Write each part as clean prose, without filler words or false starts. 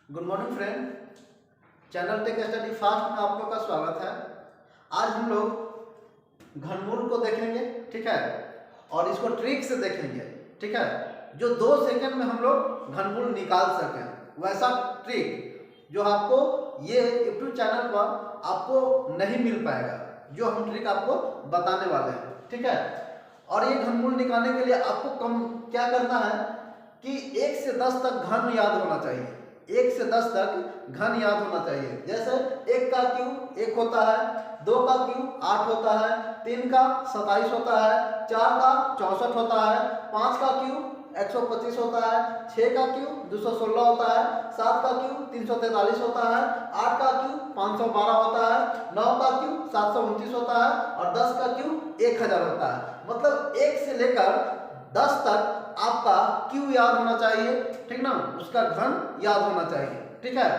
Good morning friend, channel tech study fast में आप लोग का स्वागत है। आज हम लोग घनमूल को देखेंगे, ठीक है, और इसको ट्रिक से देखेंगे, ठीक है, जो 2 सेकंड में हम लोग घनमूल निकाल सकें, वैसा ट्रिक जो आपको ये यूट्यूब चैनल पर आपको नहीं मिल पाएगा, जो हम ट्रिक आपको बताने वाले हैं, ठीक है। और ये घनमूल निकालने के लिए आपको क्या करना है कि 1 से 10 तक घन याद होना चाहिए। 1 से 10 तक घन याद होना चाहिए। जैसे 1 का क्यूब 1 होता है, 2 का क्यूब 8 होता है, 3 का 27 होता है, 4 का 64 होता है, 5 का क्यूब 125 होता है, 6 का क्यूब 216 होता है, 7 का क्यूब 343 होता है, 8 का क्यूब 512 होता है, 9 का क्यूब 729 होता है और 10 का क्यूब 1000 होता है। मतलब 1 से लेकर 10 तक आपका क्यू याद होना चाहिए, ठीक ना, उसका घन याद होना चाहिए, ठीक है।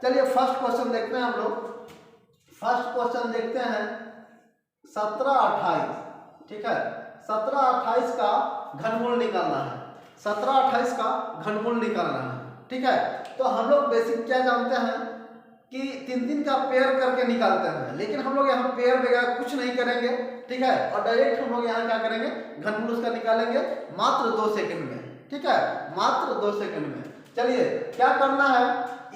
चलिए फर्स्ट क्वेश्चन देखते हैं हम लोग। फर्स्ट क्वेश्चन देखते हैं 1728, ठीक है। 1728 का घनमूल निकालना है। 1728 का घनमूल निकालना है, ठीक है। तो हम लोग बेसिक क्या जानते हैं कि 3 का पेयर करके निकालते हैं, लेकिन हम लोग यहाँ पेयर वगैरह कुछ नहीं करेंगे, ठीक है, और डायरेक्ट हम लोग यहाँ क्या करेंगे, घनमूल उसका निकालेंगे मात्र 2 सेकंड में, ठीक है, मात्र 2 सेकंड में। चलिए क्या करना है,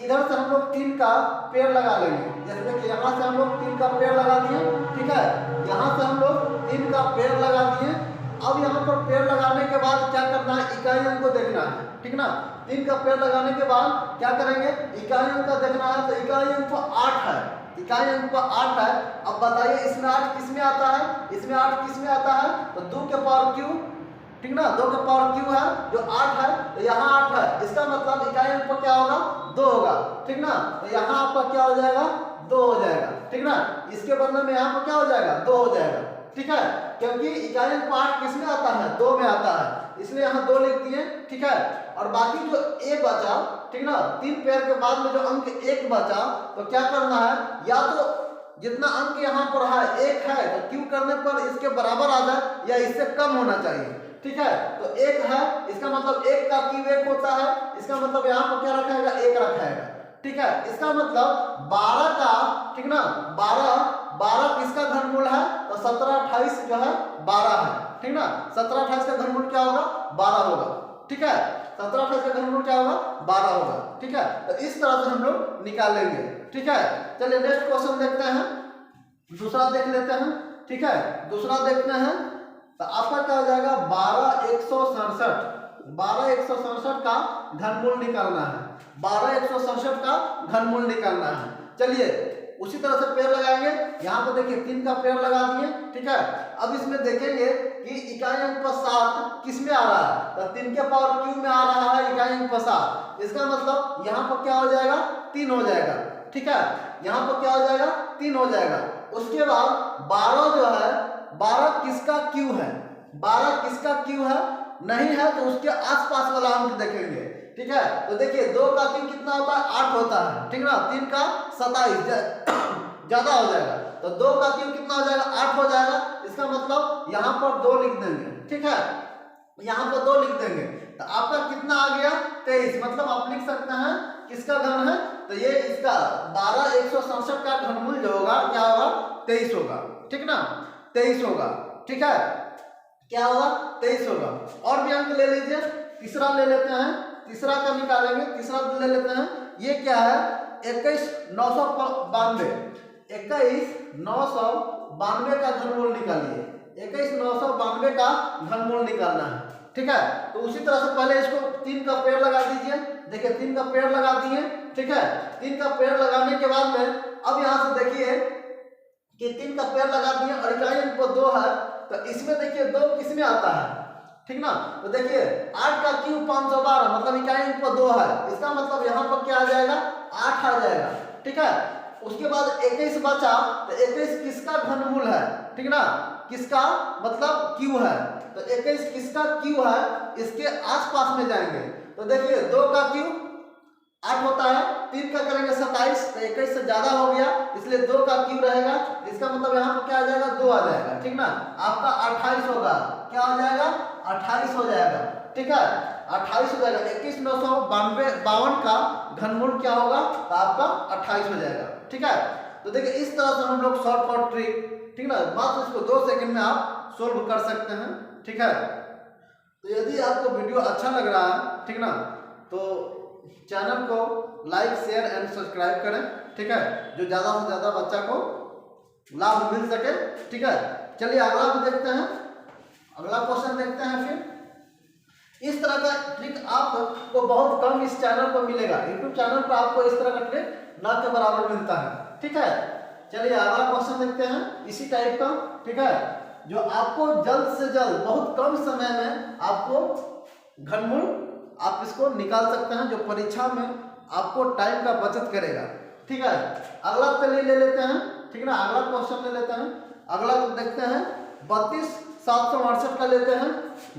इधर से हम लोग 3 का पेयर लगा लेंगे। जैसे देखिए यहाँ से हम लोग 3 का पेयर लगा दिए, ठीक है, यहाँ से हम लोग 3 का पेयर लगा दिए। अब यहाँ पर पेड़ लगाने के बाद क्या करना है, इकाई अंक को देखना है, ठीक ना। 3 का पेड़ लगाने के बाद क्या करेंगे, इकाई अंक का देखना है। तो इकाई अंक 8 है, इकाई अंक 8 है। अब बताइए इसमें 8 किस में आता है, इसमें 8 किस में आता है, तो 2 के पावर क्यू, ठीक ना, 2 के पावर क्यू है जो 8 है, तो यहाँ 8 है। इसका मतलब इकाई अंक क्या होगा, 2 होगा, ठीक ना। तो यहाँ आपका क्या हो जाएगा, 2 हो जाएगा, ठीक ना। इसके बदले में यहाँ पर क्या हो जाएगा, 2 हो जाएगा, ठीक है, क्योंकि इकाई अंक 8 किस में आता है, 2 में आता है, इसलिए यहाँ 2 लिख दिए, ठीक है। और बाकी जो a बचा, ठीक ना, 3 पेयर के बाद में जो अंक 1 बचा, तो क्या करना है, या तो जितना अंक यहाँ पर है 1 है तो क्यू करने पर इसके बराबर आ जाए या इससे कम होना चाहिए, ठीक है। तो 1 है, इसका मतलब 1 का क्यू 1 होता है, इसका मतलब यहाँ पर क्या रखाएगा, 1 रखाएगा, ठीक है। इसका मतलब 12 का, ठीक ना, 12 किसका घनमूल है, तो 1728 जो है 12 है, ठीक ना। 1728 का घनमूल क्या होगा, 12 होगा, ठीक है। 1728 का घनमूल क्या होगा, 12 होगा, ठीक है। तो इस तरह से हम लोग निकालेंगे, ठीक है। चलिए नेक्स्ट क्वेश्चन देखते हैं, दूसरा देख लेते हैं, ठीक है। दूसरा देखते हैं तो आपका क्या हो जाएगा, 12167, 12167 का घनमूल निकालना है। 12167 का घनमूल निकालना है। चलिए उसी तरह से पेड़ लगाएंगे। यहाँ पर देखिए 3 का पेड़ लगा दिए, ठीक है। अब इसमें देखेंगे कि इकाई अंक 7 किस में आ रहा है, तो 3 के पावर क्यू में आ रहा है इकाई अंक 7। इसका मतलब यहाँ पर क्या हो जाएगा, 3 हो जाएगा, ठीक है। यहाँ पर क्या हो जाएगा, 3 हो जाएगा। उसके बाद 12 जो है, 12 किसका क्यू है, 12 किसका क्यू है, नहीं है तो उसके आसपास वाला अंक देखेंगे, ठीक है। तो देखिए 2 का क्यू कितना होता है, 8 होता है, ठीक ना। 3 का 27 ज्यादा हो जाएगा, तो 2 का क्यू कितना हो जाएगा, 8 हो जाएगा। इसका मतलब यहाँ पर 2 लिख देंगे, ठीक है, यहाँ पर 2 लिख देंगे। तो आपका कितना आ गया, 23। मतलब आप लिख सकते हैं किसका घन है, तो ये इसका 12167 का घनमूल जो होगा क्या होगा, 23 होगा, ठीक ना, 23 होगा, ठीक है। क्या होगा, 23 होगा। और भी अंक ले लीजिए, तीसरा ले लेते हैं, तीसरा का निकालेंगे, तीसरा ले लेते हैं। ये क्या है, 21992, 21992 का घनमूल निकालिए। 21992 का घनमूल निकालना है, ठीक है। तो उसी तरह से पहले इसको 3 का पेड़ लगा दीजिए। देखिए 3 का पेड़ लगा दिए, ठीक है। 3 का पेड़ लगाने के बाद में अब यहाँ से देखिए कि 3 का पेड़ लगा दिए और इकाई अंक 2 है, तो इसमें देखिए 2 किस में आता है, ठीक ना। तो देखिए 8 का क्यू 512, मतलब इकाई अंक 2 है। इसका मतलब यहाँ पर क्या आ जाएगा, 8 आ जाएगा, ठीक है। उसके बाद 21 बचा, तो 21 किसका घनमूल है, ठीक ना, किसका मतलब क्यू है, तो 21 किसका क्यू है, इसके आसपास में जाएंगे। तो देखिए 2 का क्यू 8 होता है, 3 का करेंगे 27, तो 21 से ज्यादा हो गया, इसलिए 2 का क्यू रहेगा। इसका मतलब यहाँ पर क्या आ जाएगा, 2 आ जाएगा, ठीक ना। आपका 28 होगा, क्या हो जाएगा, 28 28 हो जाएगा। ठीक है, 28 हो जाएगा। 21,952 का घनमूल क्या होगा, तो आपका 28 हो जाएगा। ठीक है, तो देखिए इस तरह से हम लोग शॉर्टकट ट्रिक, ठीक ना, मात्र इसको 2 सेकंड में आप सोल्व कर सकते हैं। ठीक है, तो यदि आपको वीडियो अच्छा लग रहा है, ठीक ना, तो चैनल को लाइक शेयर एंड सब्सक्राइब करें। ठीक है, जो ज़्यादा से ज़्यादा बच्चा को लाभ मिल सके। ठीक है, चलिए अगला भी देखते हैं, अगला क्वेश्चन देखते हैं। फिर इस तरह का ट्रिक आपको बहुत कम इस चैनल पर मिलेगा। यूट्यूब चैनल पर आपको इस तरह का ट्रिक ना के बराबर मिलता है। ठीक है, चलिए अगला क्वेश्चन देखते हैं इसी टाइप का। ठीक है, जो आपको जल्द से जल्द बहुत कम समय में आपको घनमूल आप इसको निकाल सकते हैं, जो परीक्षा में आपको टाइम का बचत करेगा। ठीक है, अगला चलिए ले लेते हैं। ठीक ना, अगला क्वेश्चन ले लेते हैं। अगला देखते हैं 32,768 का लेते हैं।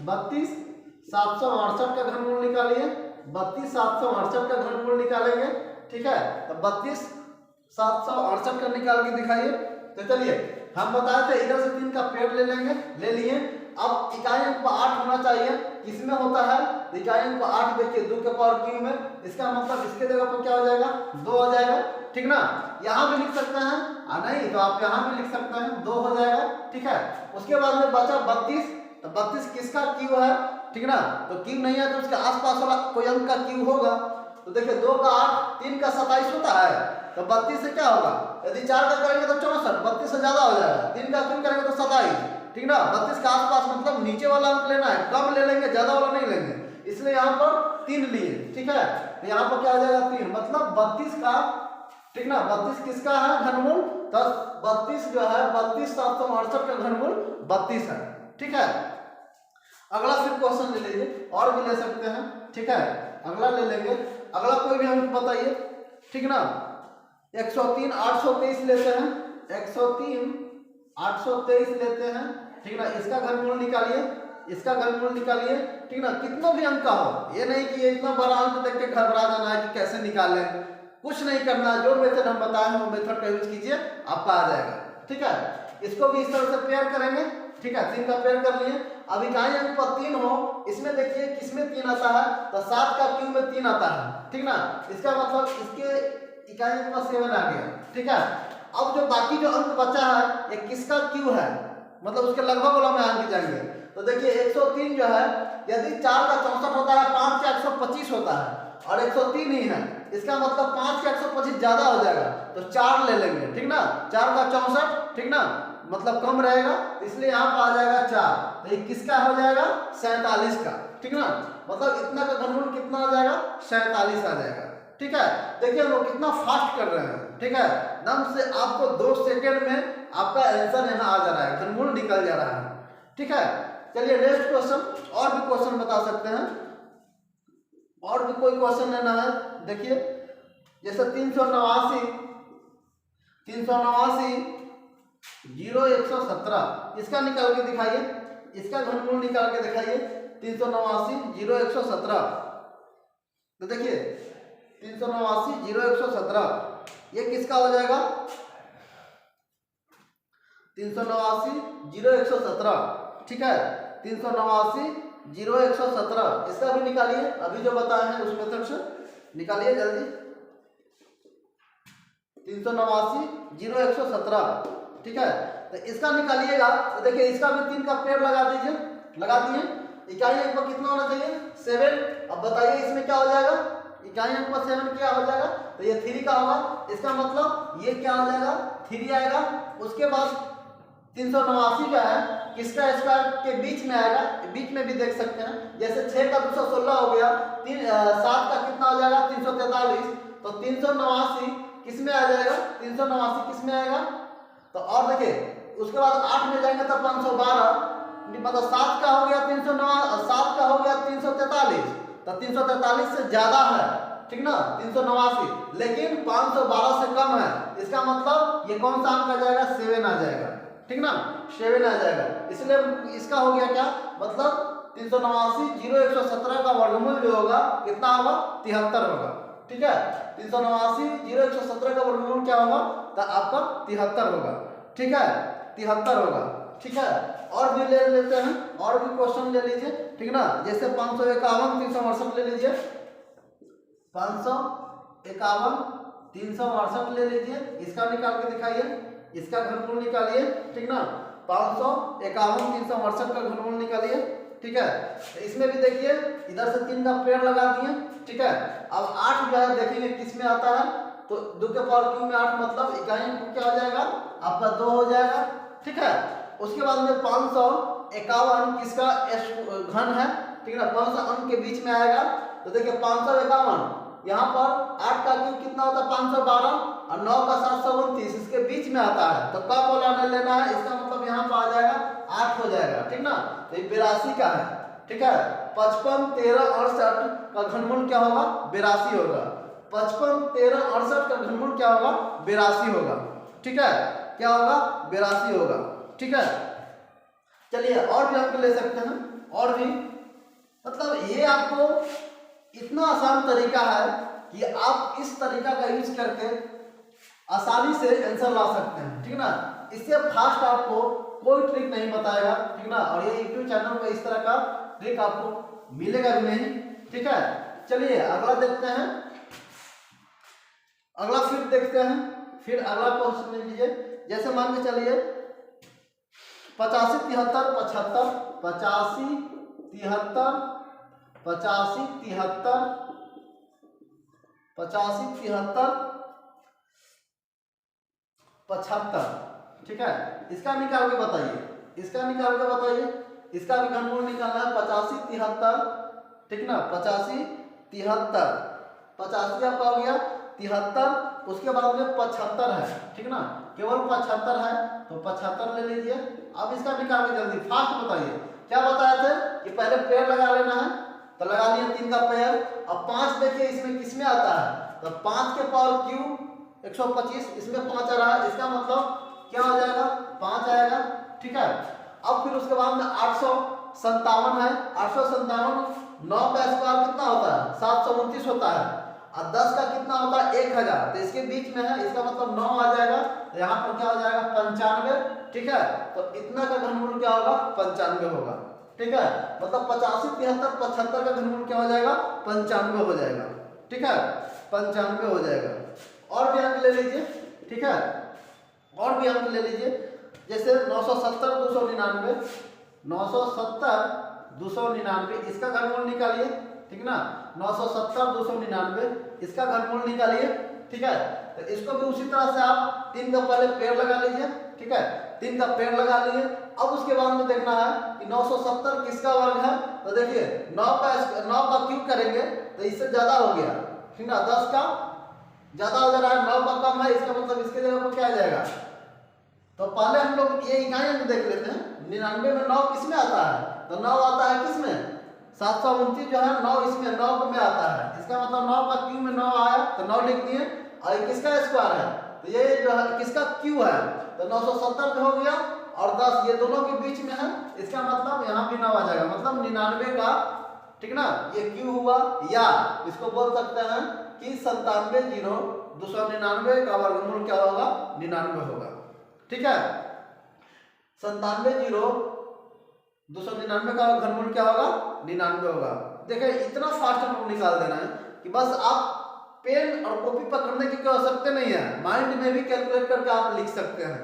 32,768 का घनमूल निकालिए। 32,768 का घनमूल निकालेंगे। ठीक है, तो 32,768 का निकाल के दिखाइए। तो चलिए हम बताए थे इधर से 3 का पेड़ ले लेंगे, ले लिए। अब इकाई अंक 8 होना चाहिए, किसमें होता है, तो इकाई अंक 8 देखिए 2 के पावर क्यूब में, इसका मतलब इसके जगह पर क्या हो जाएगा, 2 हो जाएगा। ठीक ना, यहाँ भी लिख सकते हैं, नहीं तो आप यहाँ भी लिख सकते हैं, 2 हो जाएगा। ठीक है, उसके बाद में बचा 32, तो 32 किसका क्यूब है, ठीक ना, तो क्यूब नहीं है तो उसके आसपास वाला कोई अंक का क्यूब होगा। तो देखिए 2 का 8, 3 का 27 होता है, तो 32 से क्या होगा, यदि 4 का करेंगे तो 64, 32 से ज्यादा हो जाएगा। 3 का क्यूब करेंगे तो 27। ठीक ना, 32 के आसपास मतलब नीचे वाला अंक लेना है, कम ले लेंगे, ज्यादा वाला नहीं लेंगे, इसलिए यहाँ पर 3 लिए। ठीक है, तो यहाँ पर क्या हो जाएगा 3, मतलब 32 का, ठीक ना, 32 किसका है घनमूल, तो 32 जो है 32,768 का घनमूल 32 है। ठीक है, अगला फिर क्वेश्चन ले लीजिए, और भी ले सकते हैं। ठीक है, अगला ले लेंगे, अगला कोई भी अंक बताइए। ठीक ना, 103 823 लेते हैं। 103 823 लेते हैं। ठीक ना, इसका घनमूल निकालिए, इसका घनमूल निकालिए। ठीक ना, कितना भी अंक का हो, ये नहीं कि ये इतना बड़ा अंक देख के घबरा जाना है कि कैसे निकालें, कुछ नहीं करना, जो मेथड हम बताए हैं वो मेथड का यूज कीजिए, आपका आ जाएगा। ठीक है, इसको भी इस तरह से पेयर करेंगे। ठीक है, 3 का पेयर कर लिए। अब इकाई अंक पर 3 हो, इसमें देखिए किसमें 3 आता है, तो 7 का क्यूब में 3 आता है। ठीक ना, इसका मतलब इसके इकाई अंक पर 7 आ गया। ठीक है, अब जो बाकी जो अंक बचा है ये किसका क्यूब है, मतलब उसके लगभग वाला में अंक जाएंगे। तो देखिए 103 जो है, यदि 4 का 64 होता है, 5 का 125 होता है, और 103 ही है, इसका मतलब 5 का 125 ज्यादा हो जाएगा, तो 4 ले लेंगे। ठीक ना, 4 का 64, ठीक ना, मतलब कम रहेगा, इसलिए यहाँ पर आ जाएगा 4, तो ये किसका हो जाएगा, 47 का। ठीक ना, मतलब इतना का घनमूल कितना आ जाएगा, 47 आ जाएगा। ठीक है, देखिए हम लोग कितना फास्ट कर रहे हैं। ठीक है, एकदम से आपको 2 सेकंड में आपका आंसर यहाँ आ जा रहा है, घनमूल निकल जा रहा है। ठीक है, चलिए नेक्स्ट क्वेश्चन, और भी क्वेश्चन बता सकते हैं, और भी कोई क्वेश्चन लेना है। देखिए जैसे 389 0117, इसका निकाल के दिखाइए, इसका घनमूल निकाल के दिखाइए। 389 0117, तो देखिए 389 0117 ये किसका हो जाएगा, 389 0117। ठीक है, 389 0117 इसका भी निकालिए, अभी जो बताए हैं उस मेथड से निकालिए जल्दी। 389 0117। ठीक है, तो इसका निकालिएगा, तो देखिए इसका भी 3 का पेड़ लगा दीजिए, लगा दिए। इकाई अंक पर कितना होना चाहिए, 7। अब बताइए इसमें क्या हो जाएगा, इकाई अंक पर 7 क्या हो जाएगा, तो ये 3 का होगा, इसका मतलब ये क्या हो जाएगा, 3 आएगा। उसके बाद 389 जो है किसका स्क्वायर के बीच में आएगा, बीच में भी देख सकते हैं, जैसे 6 का 216 हो गया, 7 का कितना हो जाएगा 343, तो 389 किस में आ जाएगा, 389 किस में आएगा, तो और देखिए उसके बाद 8 में जाएंगे तो 512, मतलब 7 का हो गया 309, 7 का हो गया 343, तो 343 से ज्यादा है। ठीक ना, 389, लेकिन 512 से कम है, इसका मतलब ये कौन सा अंक आ जाएगा, 7 आ जाएगा। ठीक ना, 7 आ जाएगा, इसलिए इसका हो गया क्या, मतलब 389 0117 का वर्गमूल जो होगा कितना होगा, 73 होगा। ठीक है, 389 0117 का वर्गमूल क्या होगा, तो आपका 73 होगा। ठीक है, 73 होगा। ठीक है, और भी ले लेते हैं, और भी क्वेश्चन ले लीजिए। ठीक ना। जैसे 551 368 ले लीजिए, 551 368 ले लीजिए, इसका निकाल के दिखाइए, इसका घनमूल निकालिए, ठीक ना। 551 368 का घनमूल निकालिए, ठीक है। तो इसमें भी देखिए इधर से 3 का पेड़ लगा दिए, ठीक है। अब 8 जो है देखेंगे किस में आता है, तो 2 के पावर क्यू में 8 मतलब इकाई क्या हो जाएगा आपका 2 हो जाएगा, ठीक है। उसके बाद में 551 किसका घन है, ठीक है ना, कौन सा अंक के बीच में आएगा, तो देखिए 551 यहाँ पर 8 का क्यूब कितना होता है 512 और 9 का 729 इसके बीच में आता है, तो कब बोला लेना है, इसका मतलब यहाँ पर आ जाएगा 8 हो जाएगा, ठीक ना। तो ये 82 का है, ठीक है। 55 13 68 का घनमूल क्या होगा 82 होगा, 55 13 68 का घनमूल क्या होगा 82 होगा, ठीक है। क्या होगा 82 होगा, ठीक है। चलिए और भी अंक ले सकते हैं, और भी मतलब ये आपको इतना आसान तरीका है कि आप इस तरीका का यूज करके आसानी से आंसर ला सकते हैं, ठीक ना। इससे फास्ट आपको कोई ट्रिक नहीं बताएगा, ठीक ना। और ये यूट्यूब चैनल पर इस तरह का ट्रिक आपको मिलेगा भी नहीं, ठीक है। चलिए अगला देखते हैं, अगला फिर देखते हैं, फिर अगला क्वेश्चन लीजिए। जैसे मान के चलिए 85 73 75 85 73 85 73 85 73 75, ठीक है। इसका निकाल के बताइए, इसका निकाल के बताइए, इसका भी घनमूल निकालना है 85 73, ठीक ना। 85 73 85 आपका हो गया 73, उसके बाद में 75 है, ठीक ना, केवल 75 है, तो 75 ले लीजिए। अब इसका निकाल के जल्दी फास्ट बताइए, क्या बताए थे कि पहले पेड़ लगा लेना है, तो लगा लिया 3 का पेड़। अब 5 देखिए इसमें किस में आता है, तो 5 के पावर क्यूब 125, इसमें 5 आ रहा है, इसका मतलब क्या हो जाएगा 5 आएगा, ठीक है। अब फिर उसके बाद में 857 है, 857 9 का स्क्वायर कितना होता है 729 होता है, और 10 का कितना होता है 1000, तो इसके बीच में है, इसका मतलब 9 आ जाएगा, तो यहाँ पर क्या हो जाएगा 95, ठीक है। तो इतना का घनमूल क्या होगा 95 होगा, ठीक है। मतलब 85 73 75 का घनमूल क्या हो जाएगा 95 हो जाएगा, ठीक है, 95 हो जाएगा। और भी अंक ले लीजिए, ठीक है, और भी अंक ले लीजिए। जैसे 970 299 970 299 इसका घनमूल निकालिए, ठीक ना। 970 299 इसका घनमूल निकालिए, ठीक है। तो इसको भी उसी तरह से आप 3 का पहले पेड़ लगा लीजिए, ठीक है, 3 का पेड़ लगा लिए। अब उसके बाद में देखना है कि 970 किसका वर्ग है, तो देखिए 9 का क्यूब करेंगे तो इससे ज्यादा हो गया, ठीक ना, 10 का ज्यादा हो जा रहा है, 9 का कम है, इसका मतलब इसके जगह पर क्या आ जाएगा, तो पहले हम लोग ये इकाई अंक देख लेते हैं। 99 में 9 किस में आता है, तो 9 आता है किस में 729 जो है 9 इसमें 9 में आता है, इसका मतलब 9 का क्यू में 9 आया, तो 9 लिख दिए। और ये किसका स्क्वायर है, तो ये जो है किसका क्यू है, तो 970 हो गया और 10 ये दोनों के बीच में है, इसका मतलब यहाँ भी 9 आ जाएगा, मतलब 99 का, ठीक ना, ये क्यू हुआ, या इसको बोल सकते हैं कि 97 0 299 का वर्गमूल क्या होगा 99 होगा, ठीक है। 97 0 299 का घनमूल क्या होगा 99 होगा। देखिए इतना फास्ट हमको निकाल देना है कि बस आप पेन और कॉपी पकड़ने की कोई आवश्यकता नहीं है, माइंड में भी कैलकुलेट करके आप लिख सकते हैं,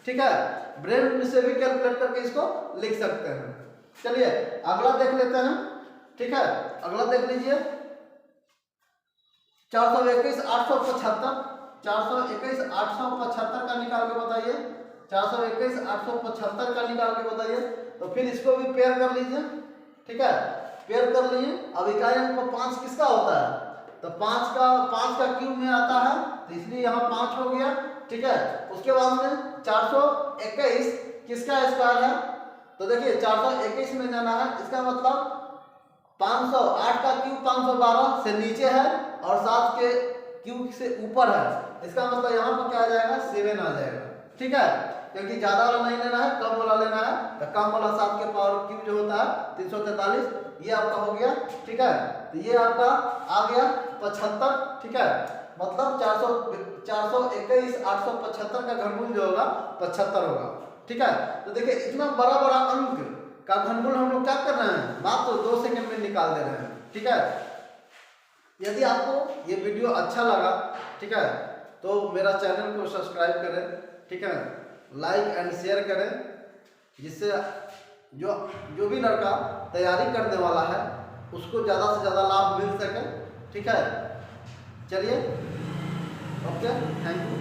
ठीक है, ब्रेन से भी कैलकुलेट करके इसको लिख सकते हैं। चलिए अगला देख लेते हैं, ठीक है, अगला देख लीजिए 421 875 421 875 का निकाल के बताइए, 421 875 का निकाल के बताइए। तो फिर इसको भी पेयर कर लीजिए, ठीक है, पेयर कर लिए। अब इकाई अंक 5 किसका होता है, तो 5 का क्यूब में आता है, तो इसलिए यहाँ 5 हो गया, ठीक है। उसके बाद में 421 किसका स्क्वायर है, तो देखिए 421 में जाना है, इसका मतलब 508 का क्यूब 512 से नीचे है और 7 के क्यूब से ऊपर है, इसका मतलब यहाँ पर क्या आ जाएगा 7 आ जाएगा, ठीक है, क्योंकि ज्यादा वाला नहीं लेना है, कम वाला लेना है, तो कम वाला 7 के पावर क्यूब जो होता है 343, ये आपका हो गया, ठीक है। तो ये आपका आ गया 75, ठीक है, मतलब 421 875 का घनमूल जो होगा 75 होगा, ठीक है। तो देखिए इतना बड़ा बड़ा अंक का घनमूल हम लोग क्या कर रहे हैं, मात्र 2 सेकंड में निकाल दे रहे हैं। ठीक है, यदि आपको ये वीडियो अच्छा लगा, ठीक है, तो मेरा चैनल को सब्सक्राइब करें, ठीक है, लाइक एंड शेयर करें, जिससे जो भी लड़का तैयारी करने वाला है उसको ज़्यादा से ज़्यादा लाभ मिल सके। ठीक है, चलिए, ओके, थैंक यू।